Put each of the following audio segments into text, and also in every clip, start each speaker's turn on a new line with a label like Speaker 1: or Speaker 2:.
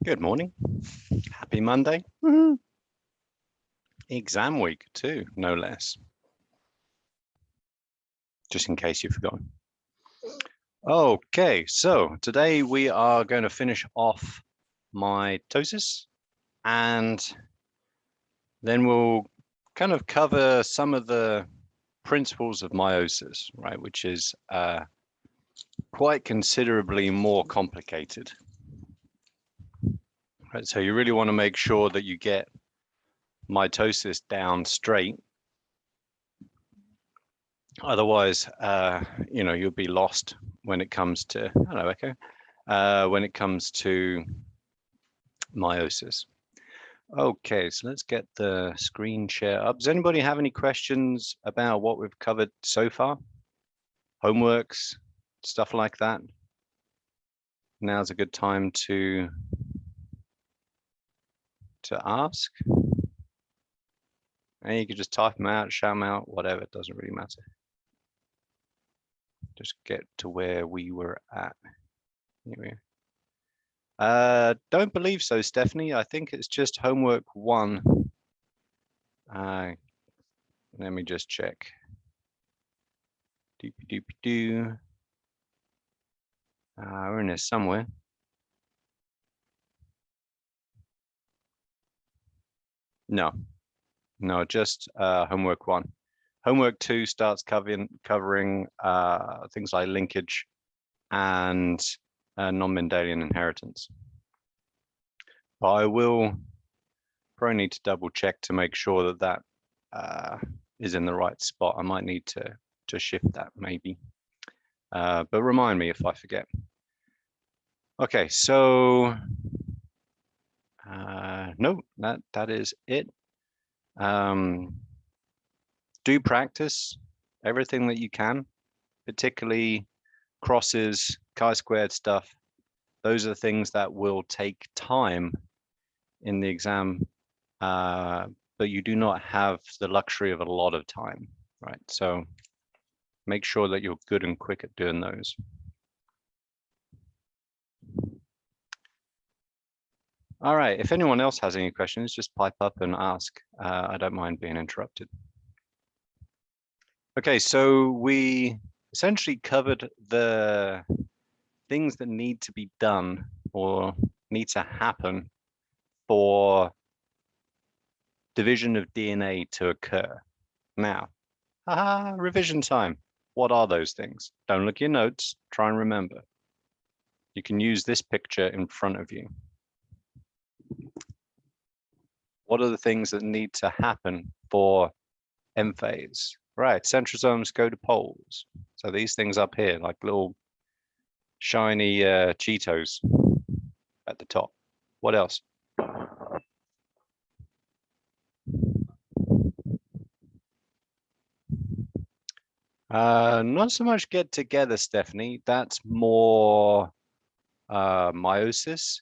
Speaker 1: Good morning. Happy Monday. Woohoo. Exam week too, no less. Just in case you've forgotten. Okay, so today we are going to finish off mitosis and then we'll kind of cover some of the principles of meiosis, right, which is quite considerably more complicated. Right, so you really want to make sure that you get mitosis down straight. Otherwise, you'll be lost when it comes to, hello, Echo, when it comes to meiosis. Okay, so let's get the screen share up. Does anybody have any questions about what we've covered so far? Homeworks, stuff like that? Now's a good time to ask. And you can just type them out, shout them out, whatever, it doesn't really matter. Just get to where we were at. Anyway. Don't believe so, Stephanie. I think it's just homework 1. Let me just check. We're in there somewhere. No, just homework 1. Homework 2 starts covering things like linkage and non-Mendelian inheritance. But I will probably need to double check to make sure that is in the right spot. I might need to shift that maybe. But remind me if I forget. Okay, so no, that is it. Do practice everything that you can, particularly crosses, chi-squared stuff. Those are the things that will take time in the exam, but you do not have the luxury of a lot of time, right? So make sure that you're good and quick at doing those. All right, if anyone else has any questions, just pipe up and ask. I don't mind being interrupted. Okay, so we essentially covered the things that need to be done or need to happen for division of DNA to occur. Now, revision time. What are those things? Don't look at your notes, try and remember. You can use this picture in front of you. What are the things that need to happen for M phase? Right, centrosomes go to poles. So these things up here, like little shiny Cheetos at the top. What else? Not so much get together, Stephanie. That's more meiosis.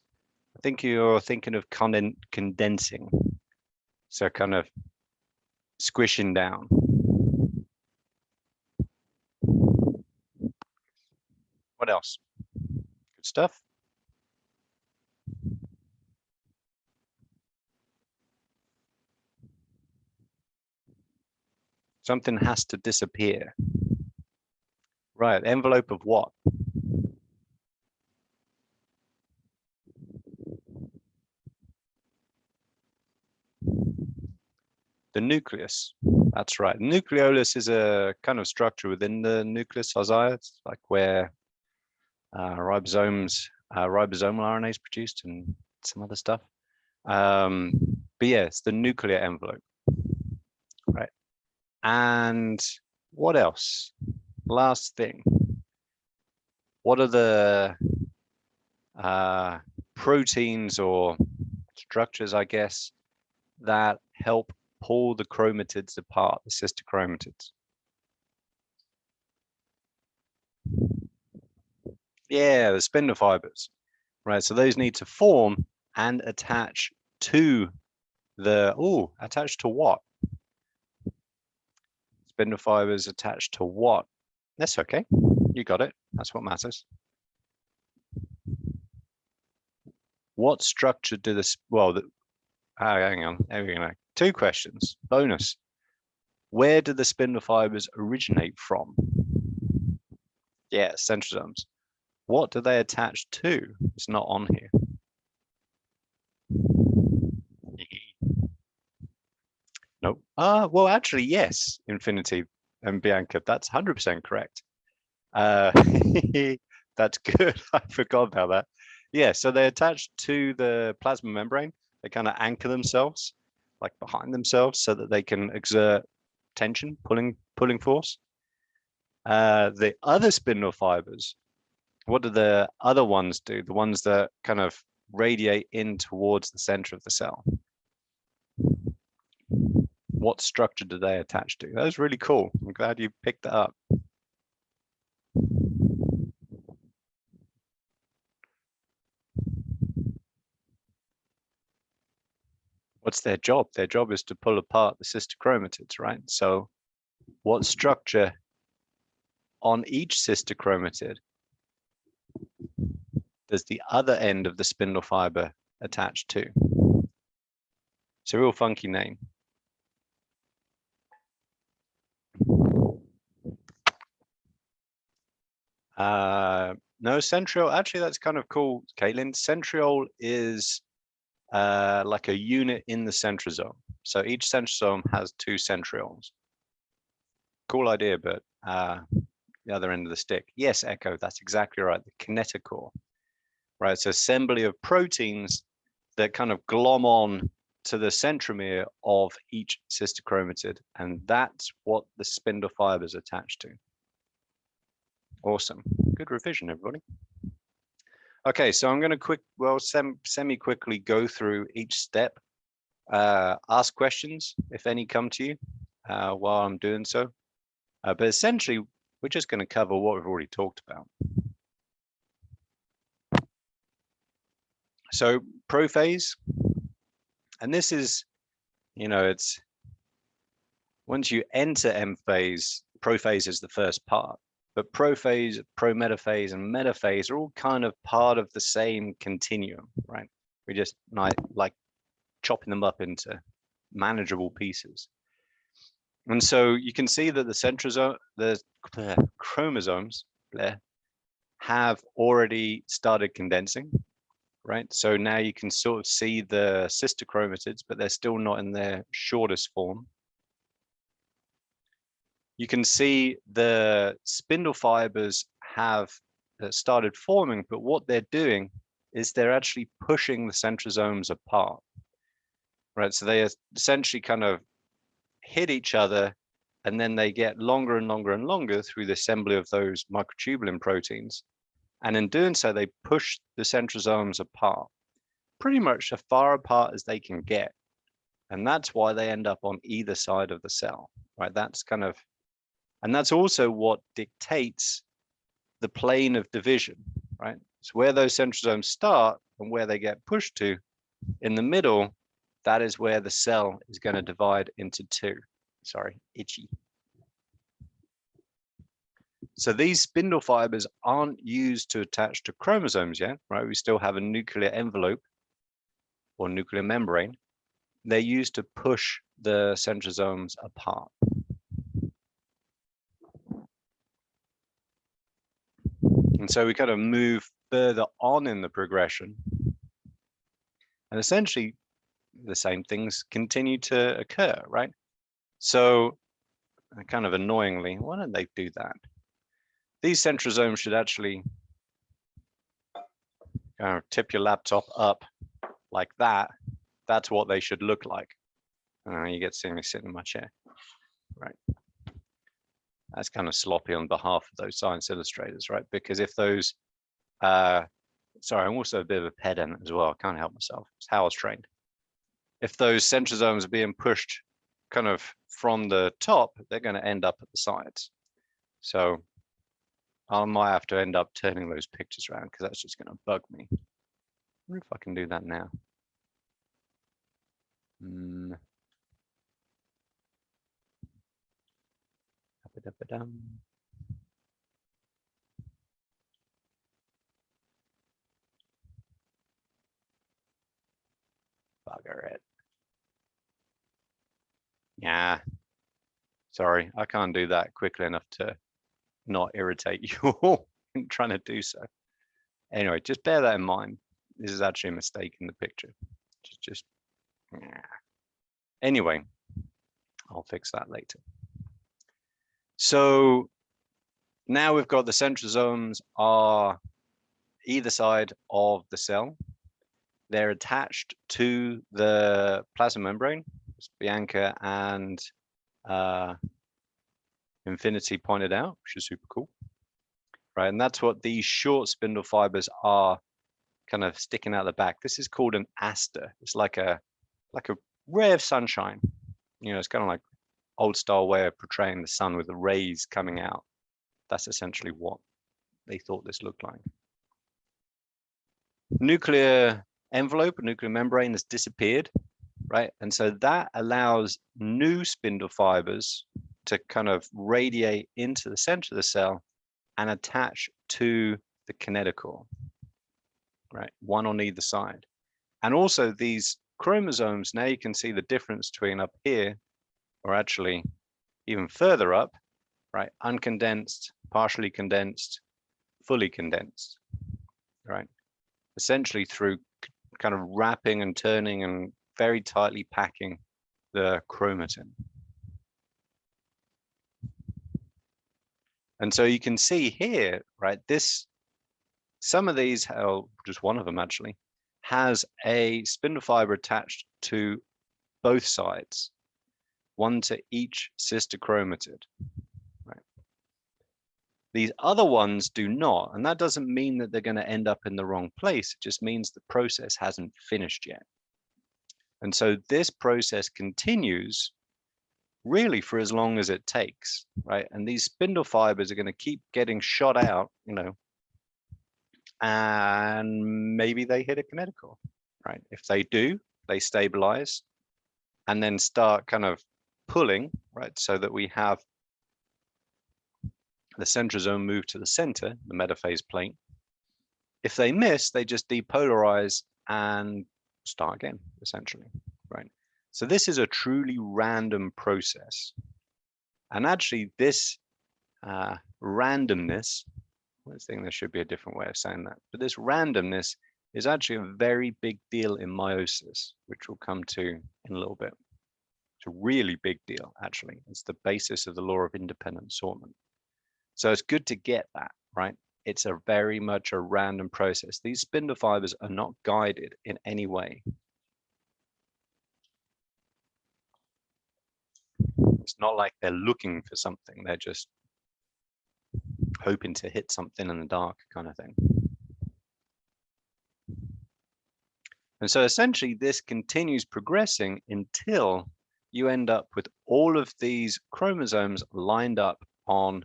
Speaker 1: I think you're thinking of condensing. So kind of squishing down. What else? Good stuff. Something has to disappear. Right, envelope of what? The nucleus. That's right. Nucleolus is a kind of structure within the nucleus it's like where ribosomal RNA is produced and some other stuff. But yeah, it's the nuclear envelope, right? And what else? Last thing. What are the proteins or structures, I guess, that help pull the chromatids apart, the sister chromatids? Yeah, the spindle fibers, right? So those need to form and attach to the, attached to what? Spindle fibers attached to what? That's okay. You got it. That's what matters. What structure do this, well, hang on, there we go. 2 questions, bonus. Where do the spindle fibers originate from? Yeah, centrosomes. What do they attach to? It's not on here. Nope. Well, actually, yes, Infinity and Bianca, that's 100% correct. That's good. I forgot about that. Yeah, so they attach to the plasma membrane. They kind of anchor themselves, like behind themselves, so that they can exert tension, pulling force. The other spindle fibers, what do the other ones do? The ones that kind of radiate in towards the center of the cell. What structure do they attach to? That was really cool. I'm glad you picked that up. What's their job? Their job is to pull apart the sister chromatids, right? So what structure on each sister chromatid does the other end of the spindle fiber attach to? It's a real funky name. No, centriole, actually that's kind of cool, Caitlin. Centriole is like a unit in the centrosome. So each centrosome has 2 centrioles. Cool idea, but the other end of the stick. Yes, Echo, that's exactly right, the kinetochore. Right, it's an assembly of proteins that kind of glom on to the centromere of each sister chromatid, and that's what the spindle fibers attach to. Awesome, good revision, everybody. Okay, so I'm going to semi-quickly go through each step, ask questions if any come to you while I'm doing so. But essentially, we're just going to cover what we've already talked about. So prophase, and this is, you know, it's once you enter M phase, prophase is the first part, but prophase, prometaphase, and metaphase are all kind of part of the same continuum, right? We just like chopping them up into manageable pieces. And so you can see that the centrosome, the chromosomes have already started condensing, right? So now you can sort of see the sister chromatids, but they're still not in their shortest form. You can see the spindle fibers have started forming, but what they're doing is they're actually pushing the centrosomes apart, right? So they essentially kind of hit each other, and then they get longer and longer and longer through the assembly of those microtubulin proteins. And in doing so, they push the centrosomes apart, pretty much as far apart as they can get. And that's why they end up on either side of the cell, right? That's kind of, and that's also what dictates the plane of division, right? So where those centrosomes start and where they get pushed to, in the middle, that is where the cell is going to divide into 2. Sorry, itchy. So these spindle fibers aren't used to attach to chromosomes yet, right? We still have a nuclear envelope or nuclear membrane. They're used to push the centrosomes apart. And so we kind of move further on in the progression. And essentially, the same things continue to occur, right? So kind of annoyingly, why don't they do that? These centrosomes should actually kind of tip your laptop up like that. That's what they should look like. You get to see me sitting in my chair, right? That's kind of sloppy on behalf of those science illustrators, right? Because if those, sorry, I'm also a bit of a pedant as well. I can't help myself. It's how I was trained. If those centrosomes are being pushed kind of from the top, they're going to end up at the sides. So I might have to end up turning those pictures around because that's just going to bug me. I wonder if I can do that now. Bugger it. Yeah. Sorry, I can't do that quickly enough to not irritate you all in trying to do so. Anyway, just bear that in mind. This is actually a mistake in the picture. Just yeah. Anyway, I'll fix that later. So now we've got the centrosomes are either side of the cell. They're attached to the plasma membrane, as Bianca and Infinity pointed out, which is super cool. Right, and that's what these short spindle fibers are kind of sticking out the back. This is called an aster. It's like a ray of sunshine. You know, it's kind of like old style way of portraying the sun with the rays coming out. That's essentially what they thought this looked like. Nuclear envelope, nuclear membrane has disappeared, right? And so that allows new spindle fibers to kind of radiate into the center of the cell and attach to the kinetochore, right? One on either side. And also these chromosomes, now you can see the difference between up here, or actually even further up, right? Uncondensed, partially condensed, fully condensed, right? Essentially through kind of wrapping and turning and very tightly packing the chromatin. And so you can see here, right, some of these, just one of them actually, has a spindle fiber attached to both sides, one to each sister chromatid, right? These other ones do not, and that doesn't mean that they're going to end up in the wrong place. It just means the process hasn't finished yet. And so this process continues really for as long as it takes, right? And these spindle fibers are going to keep getting shot out, you know, and maybe they hit a kinetochore, right? If they do, they stabilize and then start kind of pulling, right? So that we have the centrosome move to the center, the metaphase plate. If they miss, they just depolarize and start again, essentially, right? So this is a truly random process. And actually this randomness, I think there should be a different way of saying that, but this randomness is actually a very big deal in meiosis, which we'll come to in a little bit. It's a really big deal, actually. It's the basis of the law of independent assortment. So it's good to get that, right? It's a very much a random process. These spindle fibers are not guided in any way. It's not like they're looking for something. They're just hoping to hit something in the dark kind of thing. And so essentially this continues progressing until you end up with all of these chromosomes lined up on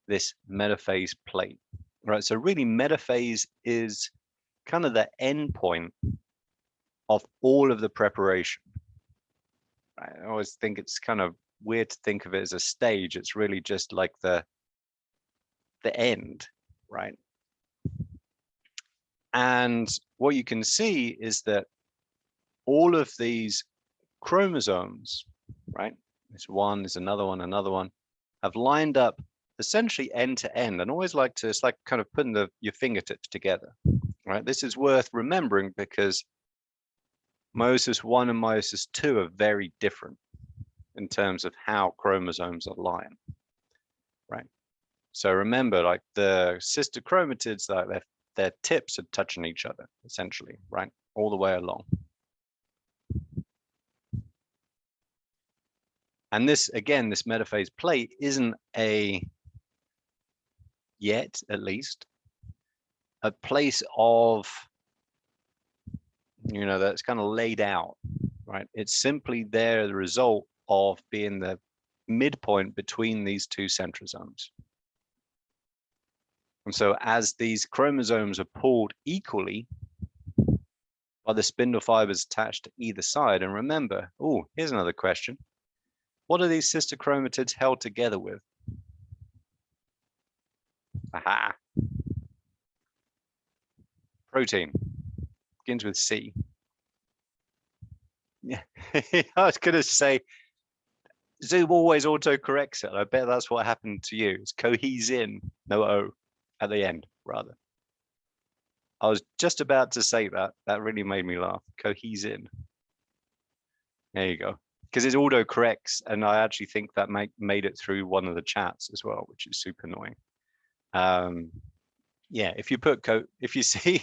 Speaker 1: this metaphase plate, right? So really metaphase is kind of the end point of all of the preparation. I always think it's kind of weird to think of it as a stage. It's really just like the end, right? And what you can see is that all of these chromosomes, right? This one, there's another one, have lined up essentially end to end. And always like to, it's like kind of putting your fingertips together, right? This is worth remembering because meiosis 1 and meiosis 2 are very different in terms of how chromosomes align, right? So remember, like the sister chromatids, like their tips are touching each other, essentially, right? All the way along. And this, again, this metaphase plate isn't yet at least, a place of, you know, that's kind of laid out, right? It's simply there, the result of being the midpoint between these two centrosomes. And so as these chromosomes are pulled equally by the spindle fibers attached to either side, and remember, oh, here's another question. What are these sister chromatids held together with? Aha. Protein. Begins with C. Yeah, I was going to say, Zoom always autocorrects it. I bet that's what happened to you. It's cohesin, no O at the end, rather. I was just about to say that. That really made me laugh. Cohesin. There you go. Because it autocorrects, and I actually think that made it through one of the chats as well, which is super annoying. Yeah, if you put if you see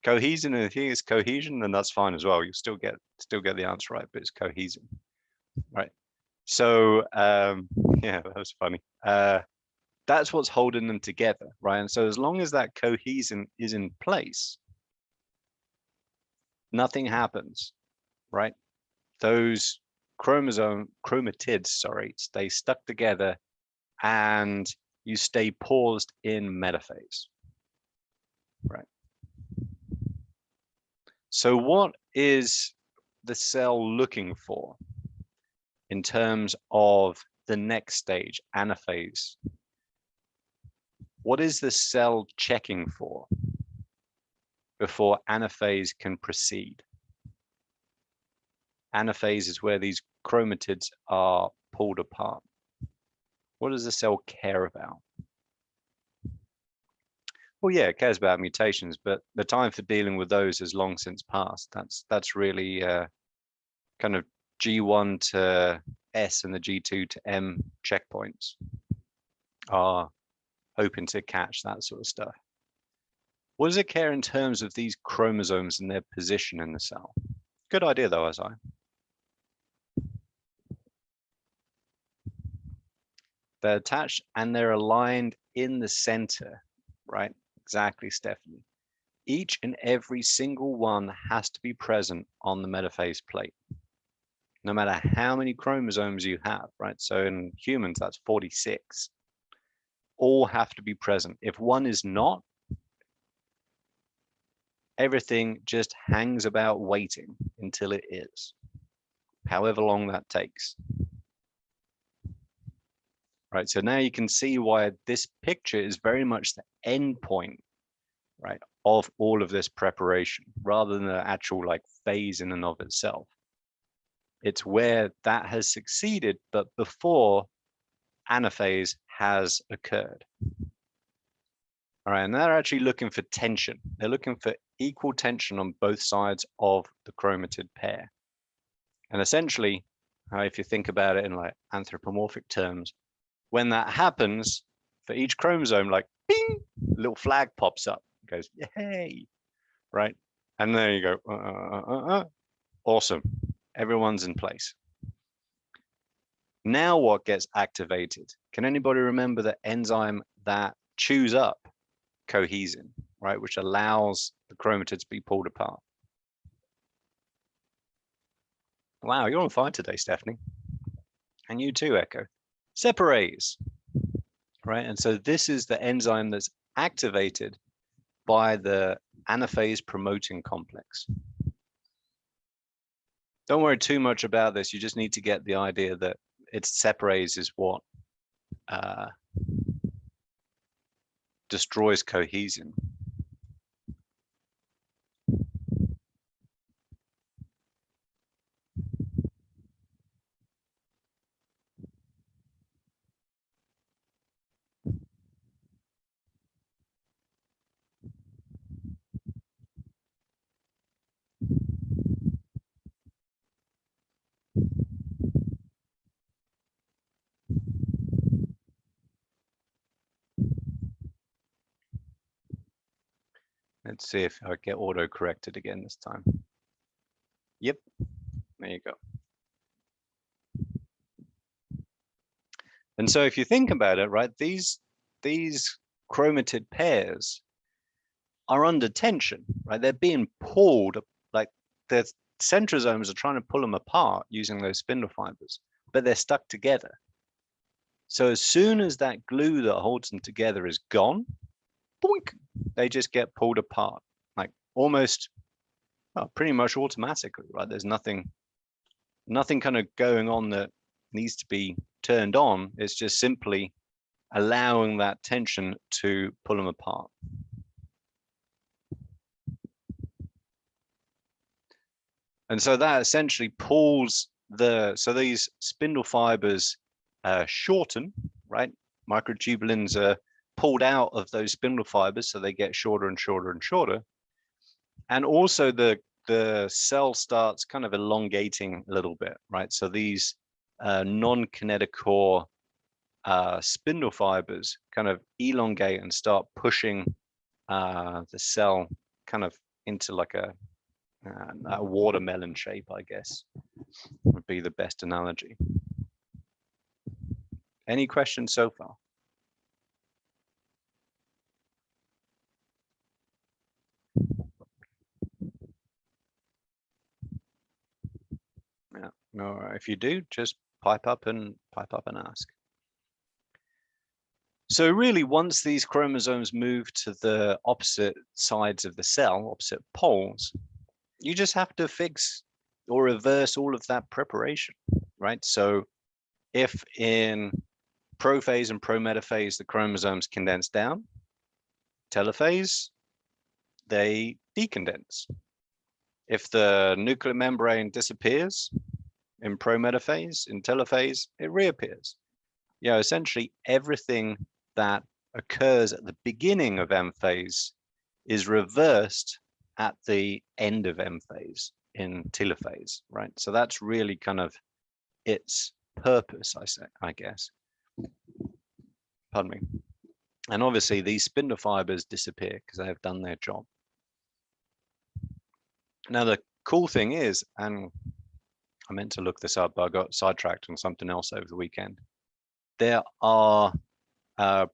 Speaker 1: cohesion and the thing is cohesion, then that's fine as well. You still get the answer right, but it's cohesion, right? So yeah, that was funny. That's what's holding them together, right? And so as long as that cohesion is in place, nothing happens, right? Those chromatids, sorry, stay stuck together, and you stay paused in metaphase, right? So what is the cell looking for in terms of the next stage, anaphase? What is the cell checking for before anaphase can proceed? Anaphase is where these chromatids are pulled apart. What does the cell care about? Well, yeah, it cares about mutations, but the time for dealing with those has long since passed. That's really kind of G1 to S and the G2 to M checkpoints are hoping to catch that sort of stuff. What does it care in terms of these chromosomes and their position in the cell? Good idea though, Azai. They're attached and they're aligned in the center, right? Exactly, Stephanie. Each and every single one has to be present on the metaphase plate, no matter how many chromosomes you have, right? So in humans, that's 46. All have to be present. If one is not, everything just hangs about waiting until it is, however long that takes. Right, so now you can see why this picture is very much the end point, right, of all of this preparation, rather than the actual like phase in and of itself. It's where that has succeeded, but before anaphase has occurred. All right, and they're actually looking for tension. They're looking for equal tension on both sides of the chromatid pair. And essentially, if you think about it in like anthropomorphic terms, when that happens, for each chromosome, like bing, a little flag pops up, it goes, yay, right? And there you go, awesome, everyone's in place. Now what gets activated? Can anybody remember the enzyme that chews up cohesin, right, which allows the chromatids to be pulled apart? Wow, you're on fire today, Stephanie. And you too, Echo. Separase, right? And so this is the enzyme that's activated by the anaphase promoting complex. Don't worry too much about this. You just need to get the idea that it's separase is what destroys cohesin. Let's see if I get auto corrected again this time. Yep, there you go. And so if you think about it, right, these chromatid pairs are under tension, right? They're being pulled, like the centrosomes are trying to pull them apart using those spindle fibers, but they're stuck together. So as soon as that glue that holds them together is gone, boink, they just get pulled apart, like almost, well, pretty much automatically, right? There's nothing kind of going on that needs to be turned on. It's just simply allowing that tension to pull them apart. And so that essentially pulls so these spindle fibers shorten, right? Microtubulins are pulled out of those spindle fibers, so they get shorter and shorter and shorter. And also the cell starts kind of elongating a little bit, right? So these non-kinetochore spindle fibers kind of elongate and start pushing the cell kind of into like a watermelon shape, I guess, would be the best analogy. Any questions so far? Yeah, no, if you do, just pipe up and ask. So really, once these chromosomes move to the opposite sides of the cell, opposite poles, you just have to fix or reverse all of that preparation, right? So if in prophase and prometaphase, the chromosomes condense down, telophase, they decondense. If the nuclear membrane disappears in prometaphase, in telophase, it reappears. You know, essentially everything that occurs at the beginning of M phase is reversed at the end of M phase in telophase, right? So that's really kind of its purpose, I guess. Pardon me. And obviously these spindle fibers disappear because they have done their job. Now the cool thing is, and I meant to look this up, but I got sidetracked on something else over the weekend. There are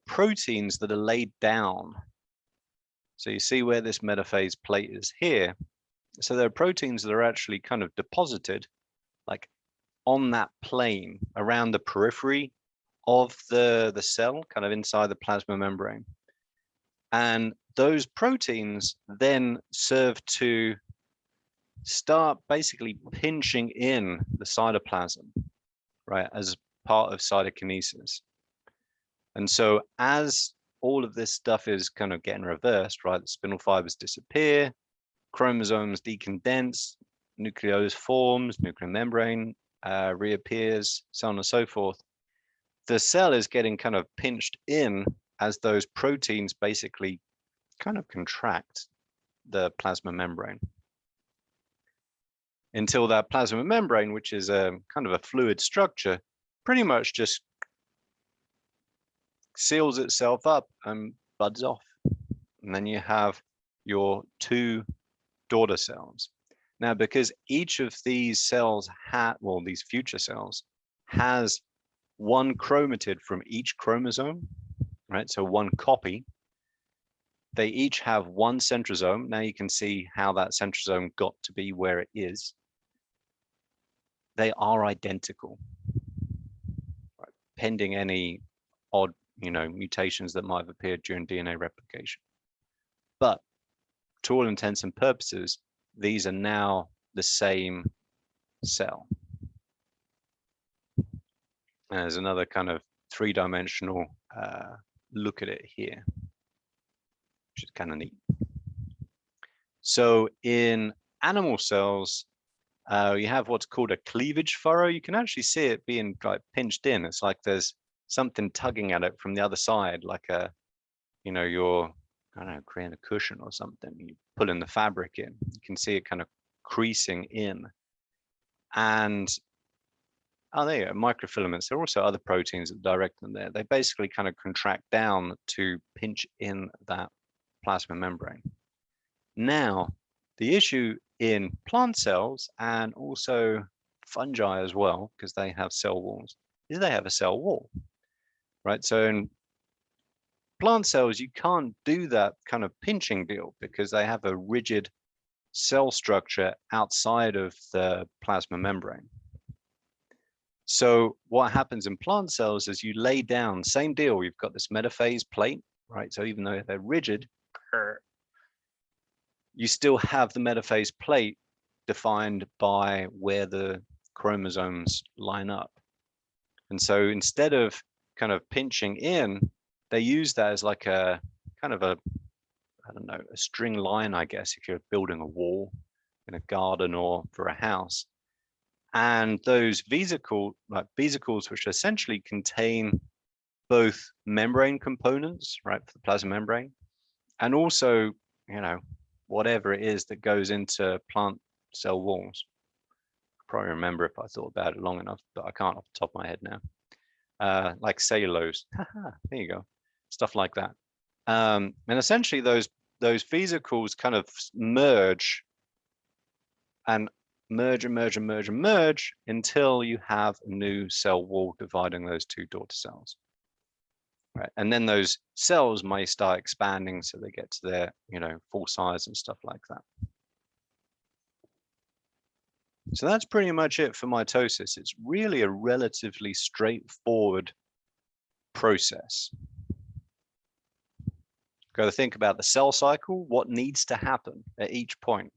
Speaker 1: proteins that are laid down. So you see where this metaphase plate is here. So there are proteins that are actually kind of deposited like on that plane around the periphery of the cell, kind of inside the plasma membrane. And those proteins then serve to start basically pinching in the cytoplasm, right, as part of cytokinesis. And so as all of this stuff is kind of getting reversed, right, the spindle fibers disappear, chromosomes decondense, nucleus forms, nuclear membrane reappears, so on and so forth. The cell is getting kind of pinched in as those proteins basically kind of contract the plasma membrane, until that plasma membrane, which is a kind of a fluid structure, pretty much just seals itself up and buds off. And then you have your two daughter cells. Now, because each of these cells well, these future cells has one chromatid from each chromosome, right? So one copy. They each have one centrosome. Now you can see how that centrosome got to be where it is. They are identical, right? Pending any odd, mutations that might have appeared during DNA replication. But to all intents and purposes, these are now the same cell. And there's another kind of three-dimensional look at it here, which is kind of neat. So in animal cells, you have what's called a cleavage furrow. You can actually see it being like pinched in. It's like there's something tugging at it from the other side, like you're, I don't know, creating a cushion or something. You pull in the fabric in, you can see it kind of creasing in. And there you go, microfilaments. There are also other proteins that direct them there. They basically kind of contract down to pinch in that plasma membrane. Now, the issue in plant cells and also fungi as well, because they have cell walls, is they have a cell wall, right? So in plant cells, you can't do that kind of pinching deal because they have a rigid cell structure outside of the plasma membrane. So what happens in plant cells is you lay down, same deal, you've got this metaphase plate, right? So even though they're rigid, you still have the metaphase plate defined by where the chromosomes line up. And so instead of kind of pinching in, they use that as like a kind of a, I don't know, a string line, I guess, if you're building a wall. in a garden or for a house. And those vesicles, which essentially contain both membrane components, right, for the plasma membrane, and also, whatever it is that goes into plant cell walls. Probably remember if I thought about it long enough, but I can't off the top of my head now. Like cellulose, there you go, stuff like that. And essentially those vesicles kind of merge and merge until you have a new cell wall dividing those two daughter cells. Right. And then those cells may start expanding so they get to their, full size and stuff like that. So that's pretty much it for mitosis. It's really a relatively straightforward process. Got to think about the cell cycle, what needs to happen at each point,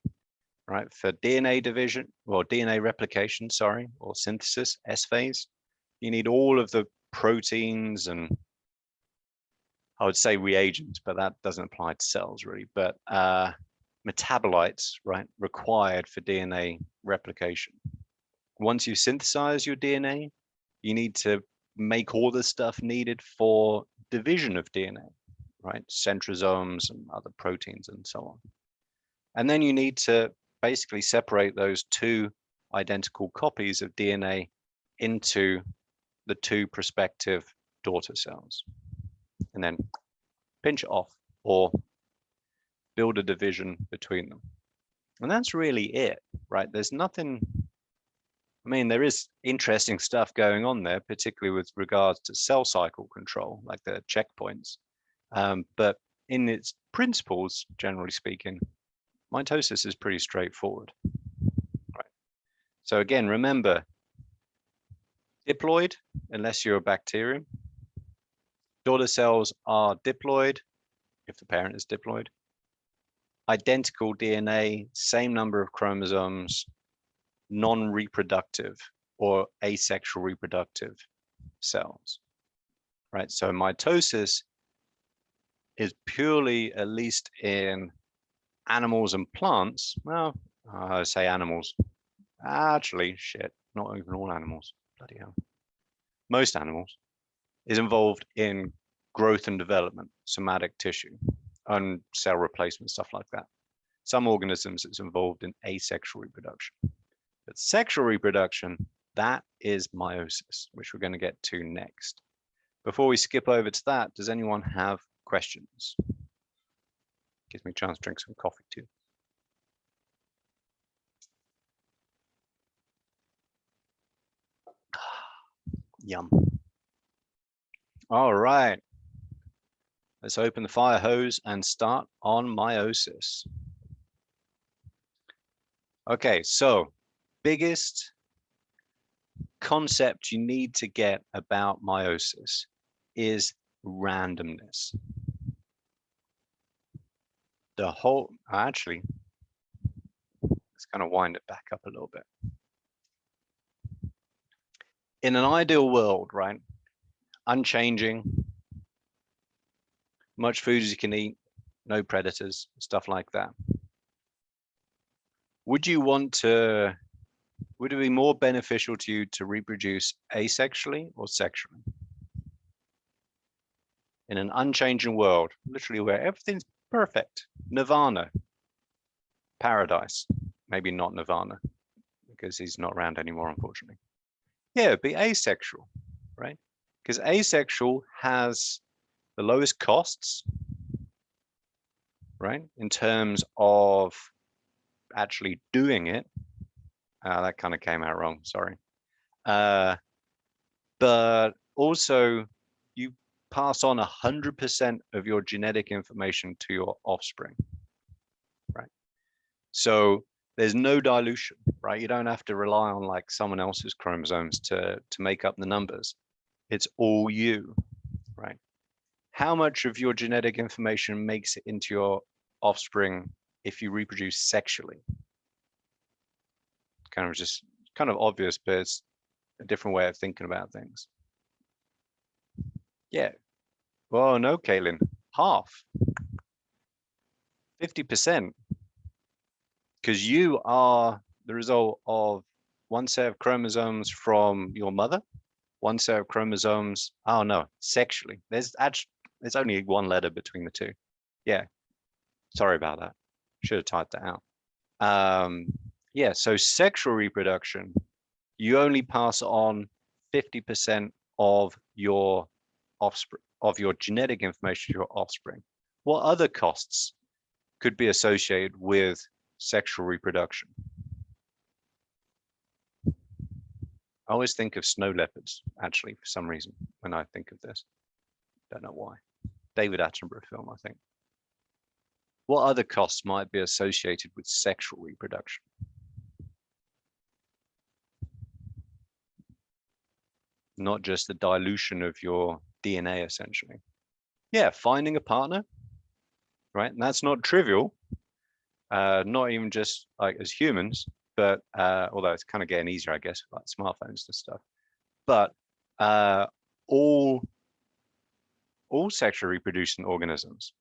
Speaker 1: right? For DNA division, or DNA replication, sorry, or synthesis, S phase, you need all of the proteins and I would say reagents, but that doesn't apply to cells really, but metabolites, right, required for DNA replication. Once you synthesize your DNA, you need to make all the stuff needed for division of DNA, right? Centrosomes and other proteins and so on. And then you need to basically separate those two identical copies of DNA into the two prospective daughter cells. And then pinch it off or build a division between them. And that's really it, right? There's nothing, there is interesting stuff going on there, particularly with regards to cell cycle control, like the checkpoints. But in its principles, generally speaking, mitosis is pretty straightforward. Right. So again, remember, diploid, unless you're a bacterium. Daughter cells are diploid, if the parent is diploid. Identical DNA, same number of chromosomes, non-reproductive or asexual reproductive cells, right? So mitosis is purely, at least in animals and plants, well, I say animals, actually, shit, not even all animals, bloody hell. Most animals is involved in growth and development, somatic tissue, and cell replacement, stuff like that. Some organisms, it's involved in asexual reproduction. But sexual reproduction, that is meiosis, which we're going to get to next. Before we skip over to that, does anyone have questions? Gives me a chance to drink some coffee too. Yum. All right. Let's open the fire hose and start on meiosis. Okay, so biggest concept you need to get about meiosis is randomness. The whole, actually, let's kind of wind it back up a little bit. In an ideal world, right? Unchanging, much food as you can eat, no predators, stuff like that. Would it be more beneficial to you to reproduce asexually or sexually? In an unchanging world, literally where everything's perfect, nirvana, paradise, maybe not nirvana, because he's not around anymore, unfortunately. Yeah, it'd be asexual, right? Because asexual has the lowest costs, right? In terms of actually doing it. That kind of came out wrong, sorry. But also you pass on 100% of your genetic information to your offspring, right? So there's no dilution, right? You don't have to rely on like someone else's chromosomes to make up the numbers. It's all you, right? How much of your genetic information makes it into your offspring if you reproduce sexually? Kind of obvious, but it's a different way of thinking about things. Yeah. Well, no, Caitlin, half, 50%. because you are the result of one set of chromosomes from your mother, one set of chromosomes. Oh no, sexually. There's only one letter between the two. Yeah, sorry about that. Should have typed that out. Yeah, so sexual reproduction, you only pass on 50% of your offspring, of your genetic information to your offspring. What other costs could be associated with sexual reproduction? I always think of snow leopards, actually, for some reason, when I think of this. Don't know why. David Attenborough film, I think. What other costs might be associated with sexual reproduction? Not just the dilution of your DNA, essentially. Yeah, finding a partner, right? And that's not trivial, not even just like as humans, but although it's kind of getting easier, I guess, with like smartphones and stuff. But all sexually reproducing organisms,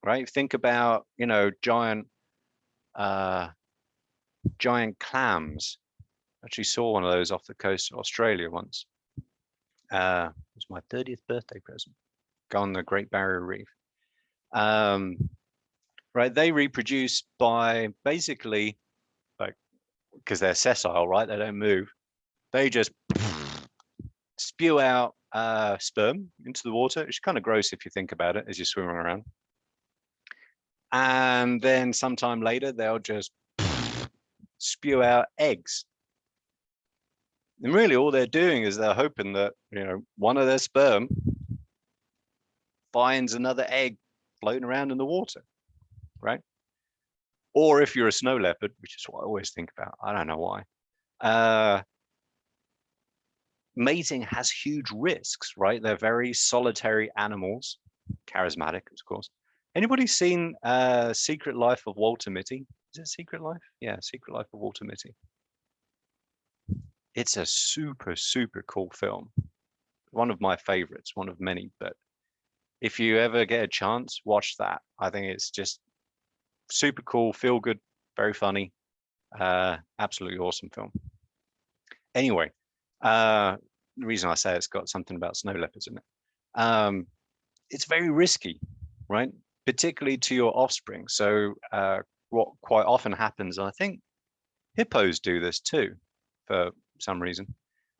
Speaker 1: right? Think about, you know, giant clams. Actually saw one of those off the coast of Australia once. It was my 30th birthday present. Go on the Great Barrier Reef. Right, they reproduce by basically, like, because they're sessile, right? They don't move. They just spew out sperm into the water. It's kind of gross if you think about it as you're swimming around. And then sometime later, they'll just spew out eggs. And really all they're doing is they're hoping that, you know, one of their sperm finds another egg floating around in the water, right? Or if you're a snow leopard, which is what I always think about, I don't know why, mating has huge risks, right? They're very solitary animals, charismatic, of course. Anybody seen Secret Life of Walter Mitty? Is it Secret Life? Yeah, Secret Life of Walter Mitty. It's a super, super cool film. One of my favorites, one of many, but if you ever get a chance, watch that. I think it's just super cool, feel good, very funny, absolutely awesome film. Anyway, the reason I say it's got something about snow leopards in it. It's very risky, right? Particularly to your offspring. So what quite often happens, and I think hippos do this too, for some reason.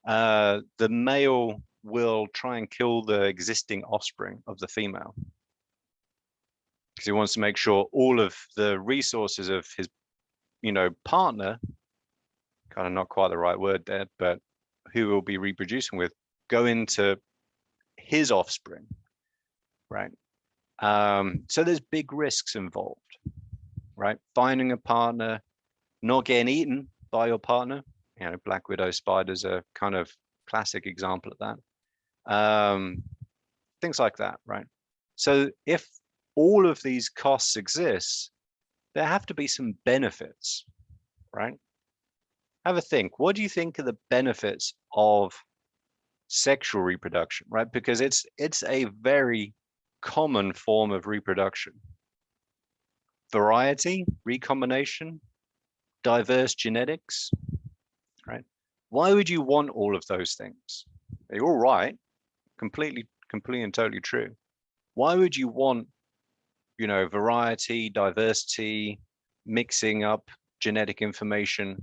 Speaker 1: The male will try and kill the existing offspring of the female because he wants to make sure all of the resources of his, you know, partner, kind of not quite the right word there, but who will be reproducing with, go into his offspring, right? So there's big risks involved, right? Finding a partner, not getting eaten by your partner. You know, black widow spiders are kind of classic example of that. Things like that, right? So if all of these costs exist, there have to be some benefits, right? Have a think. What do you think are the benefits of sexual reproduction, right? Because it's a very common form of reproduction. Variety, recombination, diverse genetics, right? Why would you want all of those things? They're all right, completely and totally true. Why would you want, you know, variety, diversity, mixing up genetic information?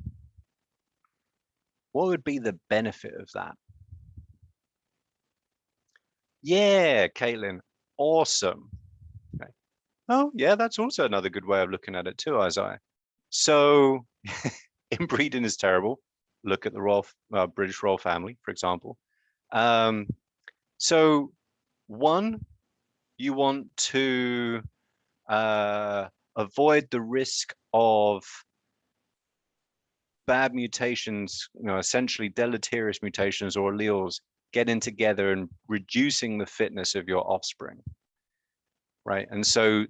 Speaker 1: What would be the benefit of that? Yeah, Caitlin, awesome. Okay. Oh, yeah, that's also another good way of looking at it too, Isaiah. So inbreeding is terrible. Look at the royal British royal family, for example. So one, you want to avoid the risk of bad mutations, you know, essentially deleterious mutations or alleles getting together and reducing the fitness of your offspring, right? And so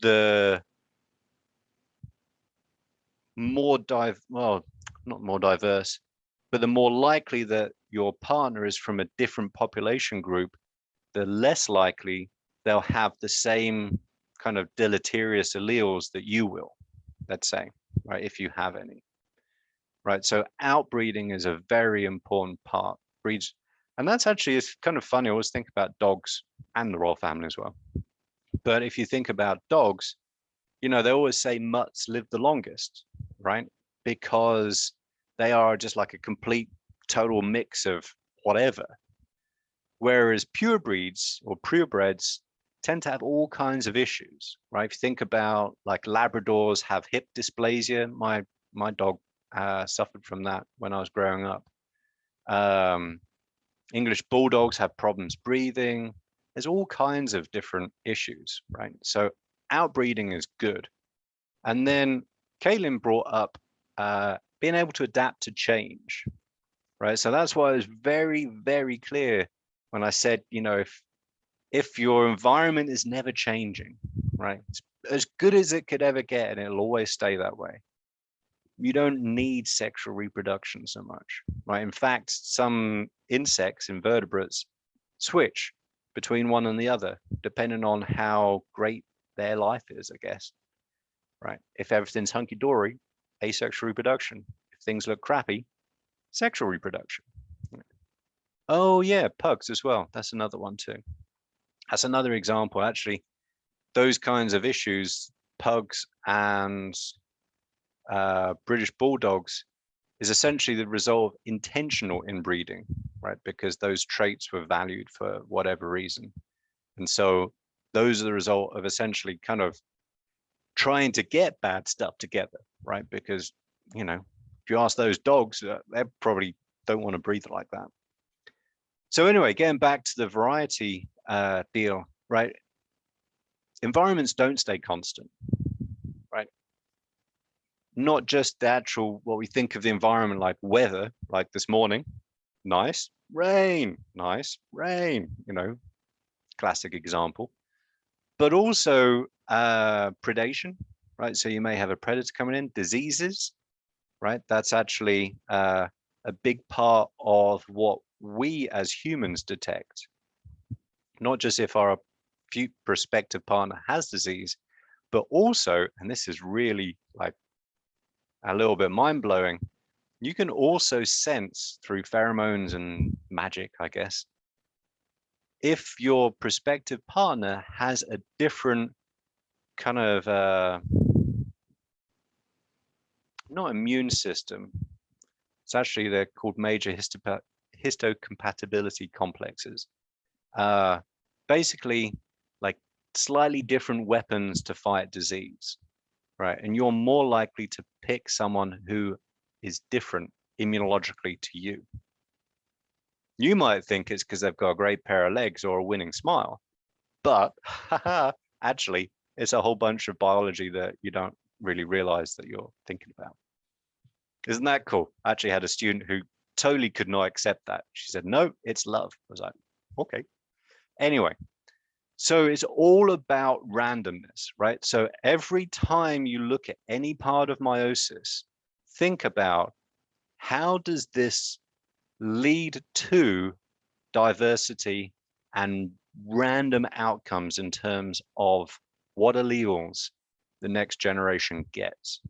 Speaker 1: the more well, not more diverse, but the more likely that your partner is from a different population group, the less likely they'll have the same kind of deleterious alleles that you will, let's say, right, if you have any, right? So outbreeding is a very important part. Breeds, and that's actually, it's kind of funny. I always think about dogs and the royal family as well. But if you think about dogs, you know, they always say mutts live the longest, right? Because they are just like a complete total mix of whatever. Whereas pure breeds or purebreds tend to have all kinds of issues, right? If you think about like Labradors have hip dysplasia. My dog suffered from that when I was growing up. English bulldogs have problems breathing. There's all kinds of different issues, right? So outbreeding is good. And then Caitlin brought up being able to adapt to change, right? So that's why I was very, very clear when I said, you know, if your environment is never changing, right? It's as good as it could ever get, and it'll always stay that way. You don't need sexual reproduction so much, right? In fact, some insects, invertebrates, switch between one and the other, depending on how great their life is, I guess, right? If everything's hunky-dory, asexual reproduction. If things look crappy, sexual reproduction. Oh yeah, pugs as well. That's another one too. That's another example. Actually, those kinds of issues, pugs and British bulldogs, is essentially the result of intentional inbreeding, right? Because those traits were valued for whatever reason. And so those are the result of essentially kind of trying to get bad stuff together, right? Because, you know, if you ask those dogs, they probably don't want to breathe like that. So anyway, getting back to the variety deal, right? Environments don't stay constant, right? Not just the actual, what we think of the environment like weather, like this morning, nice, rain, you know, classic example, but also predation, right? So you may have a predator coming in, diseases, right? That's actually a big part of what we as humans detect, not just if our prospective partner has disease, but also, and this is really like a little bit mind-blowing, you can also sense through pheromones and magic, I guess, if your prospective partner has a different kind of not immune system. It's actually, they're called major histocompatibility complexes. Basically, like slightly different weapons to fight disease, right? And you're more likely to pick someone who is different immunologically to you. You might think it's because they've got a great pair of legs or a winning smile, but actually, it's a whole bunch of biology that you don't really realize that you're thinking about. Isn't that cool? I actually had a student who totally could not accept that. She said, no, it's love. I was like, okay. Anyway, so it's all about randomness, right? So every time you look at any part of meiosis, think about how does this lead to diversity and random outcomes in terms of what alleles the next generation gets,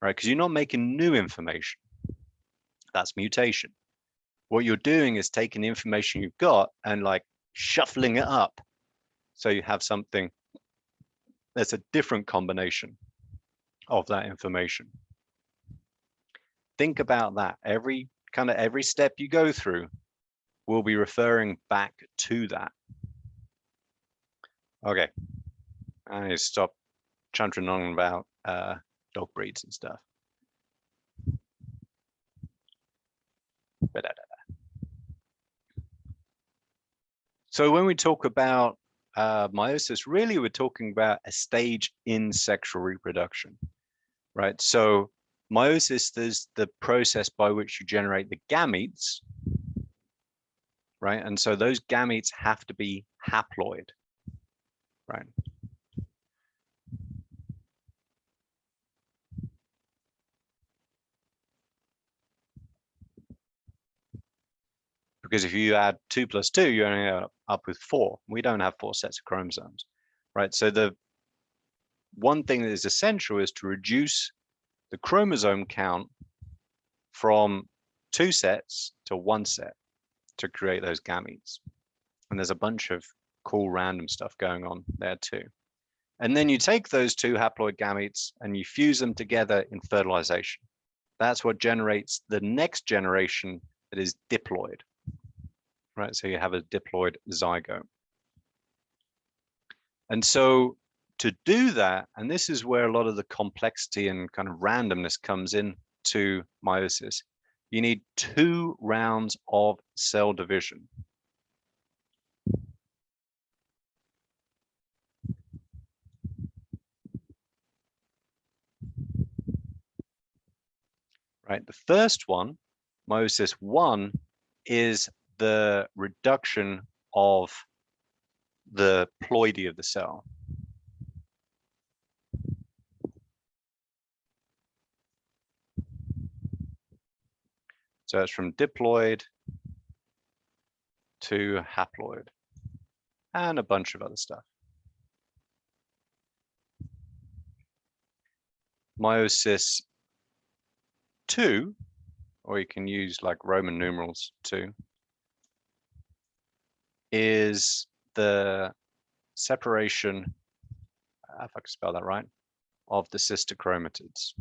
Speaker 1: right? Because you're not making new information. That's mutation. What you're doing is taking the information you've got and like shuffling it up. So you have something that's a different combination of that information. Think about that. Every step you go through will be referring back to that. Okay, I need to stop chuntering on about dog breeds and stuff. So when we talk about meiosis, really we're talking about a stage in sexual reproduction, right? So meiosis is the process by which you generate the gametes, right? And so those gametes have to be haploid, right? Because if you add 2 + 2, you only end up with 4. We don't have 4 sets of chromosomes, right? So one thing that is essential is to reduce the chromosome count from 2 sets to 1 set to create those gametes. And there's a bunch of cool random stuff going on there too. And then you take those 2 haploid gametes and you fuse them together in fertilization. That's what generates the next generation that is diploid, right? So you have a diploid zygote. And so to do that, and this is where a lot of the complexity and kind of randomness comes in to meiosis, you need 2 rounds of cell division. Right, the first one, meiosis 1, is the reduction of the ploidy of the cell. So it's from diploid to haploid and a bunch of other stuff. Meiosis 2, or you can use like Roman numerals 2, is the separation, if I can spell that right, of the sister chromatids.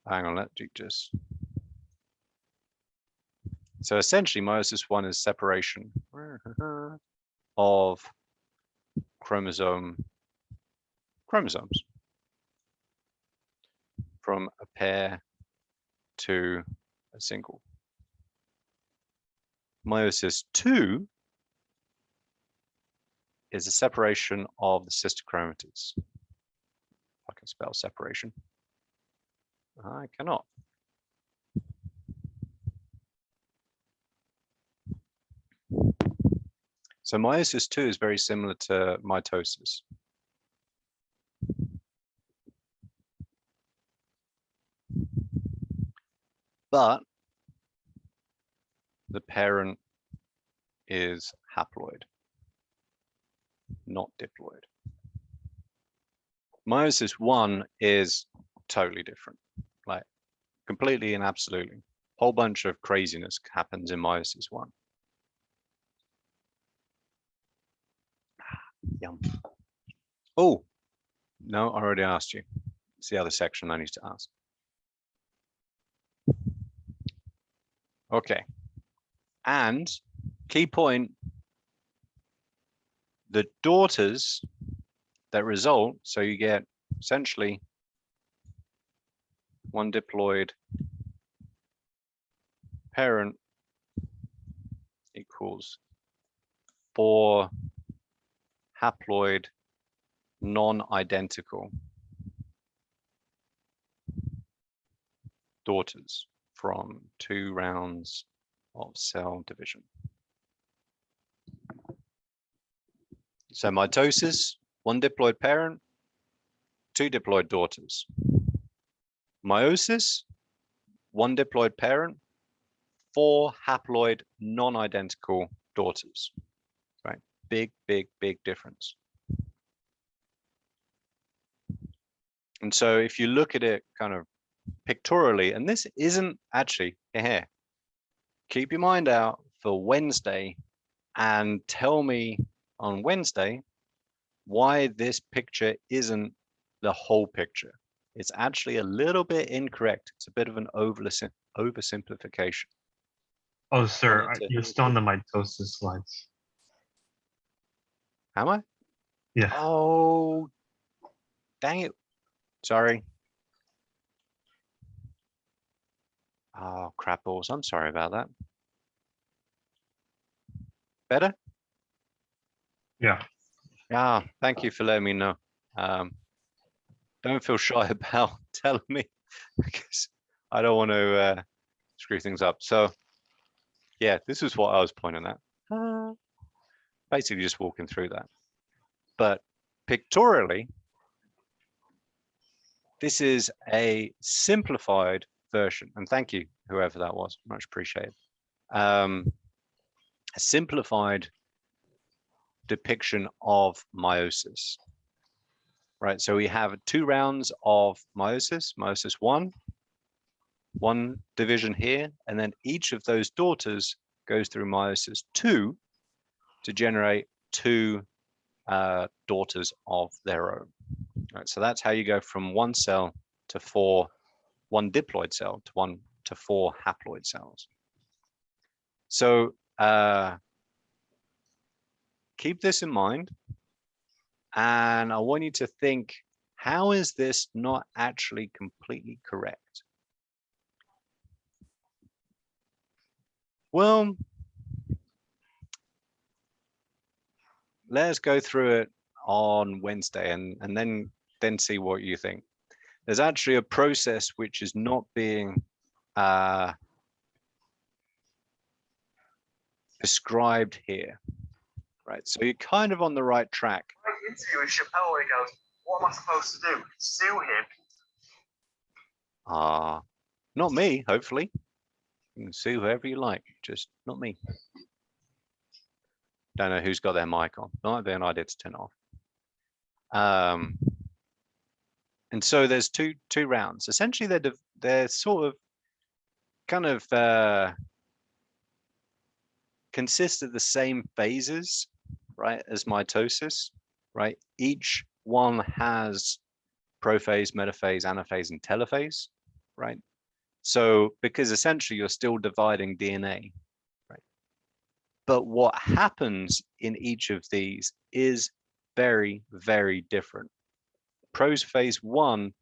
Speaker 1: Hang on, let you just. So essentially, meiosis 1 is separation of chromosomes from a pair to a single. Meiosis 2 is a separation of the sister chromatids. I can spell separation. I cannot. So meiosis 2 is very similar to mitosis. But the parent is haploid, not diploid. Meiosis 1 is totally different, like completely and absolutely. Whole bunch of craziness happens in meiosis 1. Yum. Oh, no, I already asked you. It's the other section I need to ask. Okay. And key point, the daughters that result, so you get essentially 1 diploid parent equals 4 haploid non-identical daughters from 2 rounds of cell division. So mitosis, 1 diploid parent, 2 diploid daughters. Meiosis, 1 diploid parent, 4 haploid non-identical daughters. Right? Big, big, big difference. And so if you look at it kind of pictorially, and this isn't actually here, keep your mind out for Wednesday and tell me on Wednesday why this picture isn't the whole picture. It's actually a little bit incorrect. It's a bit of an oversimplification.
Speaker 2: Oh, sir, you're still on the mitosis slides.
Speaker 1: Am I?
Speaker 2: Yeah.
Speaker 1: Oh, dang it. Sorry. Oh, crap balls. I'm sorry about that. Better?
Speaker 2: Yeah.
Speaker 1: Yeah, thank you for letting me know. Don't feel shy about telling me because I don't want to screw things up. So yeah, this is what I was pointing at. Basically just walking through that. But pictorially, this is a simplified version. And thank you, whoever that was, much appreciated. A simplified depiction of meiosis. right? So we have 2 rounds of meiosis, meiosis one division here, and then each of those daughters goes through meiosis 2 to generate 2 daughters of their own. Right, so that's how you go from 1 cell to 4, 1 diploid cell to 1 to 4 haploid cells. So keep this in mind, and I want you to think, how is this not actually completely correct? Well, let's go through it on Wednesday and then see what you think. There's actually a process which is not being described here, right? So you're kind of on the right track.
Speaker 3: Interview with Chappelle where he goes, "What am I supposed to do? Sue him?"
Speaker 1: Not me, hopefully. You can sue whoever you like, just not me. Don't know who's got their mic on. Not their idea to turn off. And so there's two rounds. Essentially, they're sort of kind of consist of the same phases, right, as mitosis, right? Each one has prophase, metaphase, anaphase, and telophase, right? So because essentially you're still dividing DNA, right? But what happens in each of these is very, very different. Prophase 1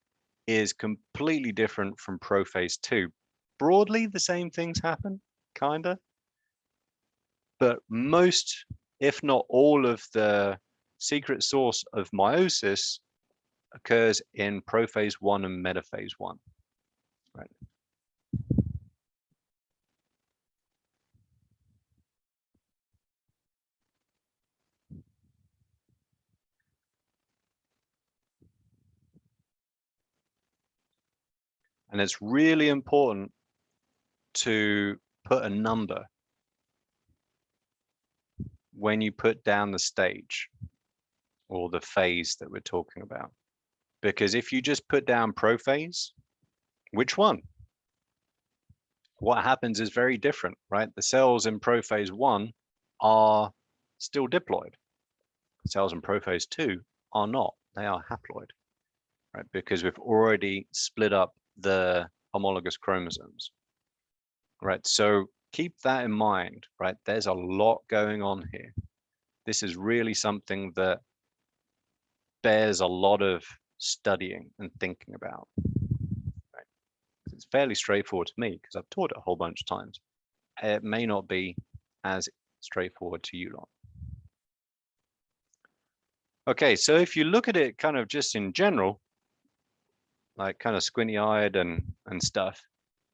Speaker 1: is completely different from prophase 2. Broadly, the same things happen, kinda. But most, if not all, of the secret source of meiosis occurs in prophase 1 and metaphase 1, right? And it's really important to put a number when you put down the stage or the phase that we're talking about. Because if you just put down prophase, which one? What happens is very different, right? The cells in prophase 1 are still diploid. Cells in prophase 2 are not. They are haploid, right? Because we've already split up the homologous chromosomes, right? So keep that in mind, right? There's a lot going on here. This is really something that bears a lot of studying and thinking about, right? It's fairly straightforward to me because I've taught it a whole bunch of times. It may not be as straightforward to you lot. Okay, so if you look at it kind of just in general, like kind of squinty-eyed and stuff,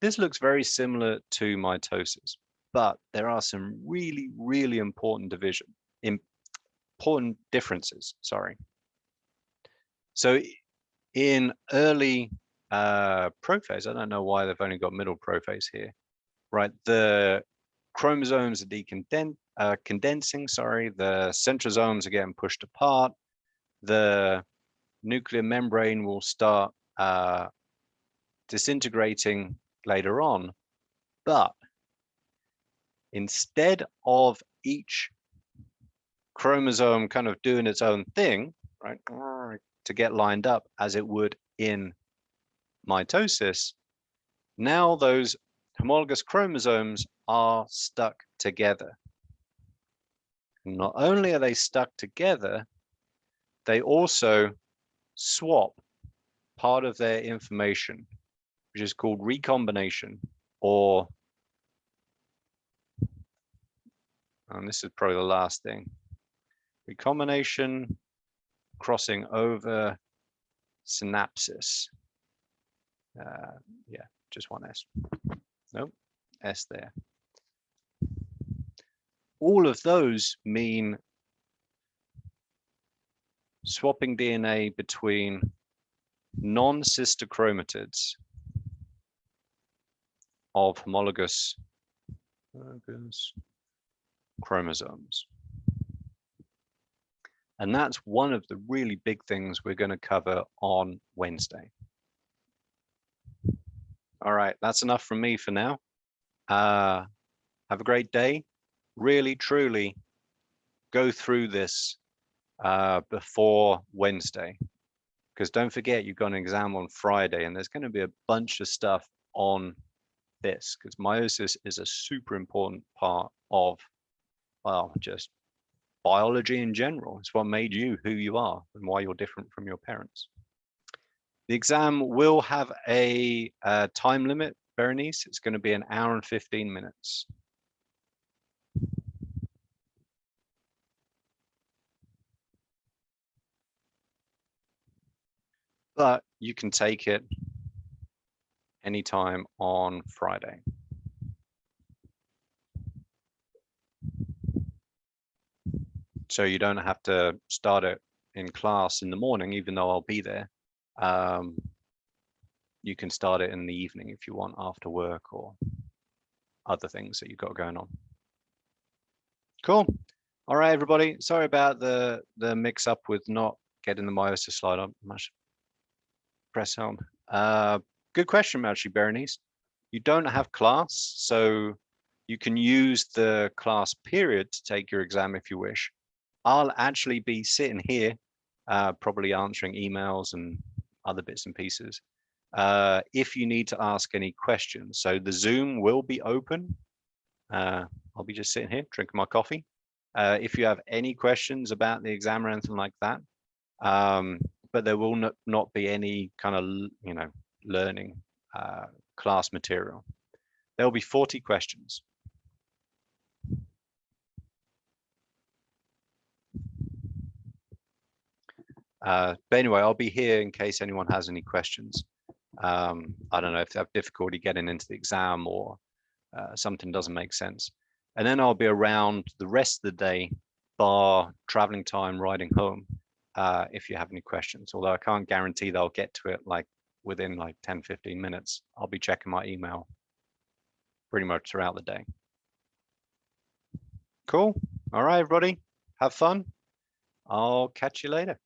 Speaker 1: this looks very similar to mitosis, but there are some really, really important differences, sorry. So in early prophase, I don't know why they've only got middle prophase here, right? The chromosomes are condensing, sorry, the centrosomes are getting pushed apart, the nuclear membrane will start disintegrating later on, but instead of each chromosome kind of doing its own thing, right, to get lined up as it would in mitosis, now those homologous chromosomes are stuck together. Not only are they stuck together, they also swap part of their information, which is called recombination, or, and this is probably the last thing, recombination, crossing over, synapsis. Yeah, just one S. Nope, S there. All of those mean swapping DNA between non-sister chromatids of homologous chromosomes. And that's one of the really big things we're going to cover on Wednesday. All right, that's enough from me for now. Have a great day. Really, truly go through this before Wednesday, because don't forget you've got an exam on Friday, and there's going to be a bunch of stuff on this, because meiosis is a super important part of, well, just biology in general. It's what made you who you are and why you're different from your parents. The exam will have a time limit, Berenice. It's going to be 1 hour and 15 minutes. But you can take it anytime on Friday. So you don't have to start it in class in the morning, even though I'll be there. You can start it in the evening if you want, after work or other things that you've got going on. Cool. All right, everybody. Sorry about the mix up with not getting the meiosis slide on. Press home. Good question, actually, Berenice. You don't have class, so you can use the class period to take your exam if you wish. I'll actually be sitting here, probably answering emails and other bits and pieces. If you need to ask any questions, so the Zoom will be open. I'll be just sitting here drinking my coffee. If you have any questions about the exam or anything like that, but there will not be any kind of, you know, learning class material. There will be 40 questions. But anyway, I'll be here in case anyone has any questions. I don't know if they have difficulty getting into the exam or something doesn't make sense. And then I'll be around the rest of the day, bar traveling time, riding home, if you have any questions. Although I can't guarantee that I'll get to it like within like 10, 15 minutes. I'll be checking my email pretty much throughout the day. Cool. All right, everybody, have fun. I'll catch you later.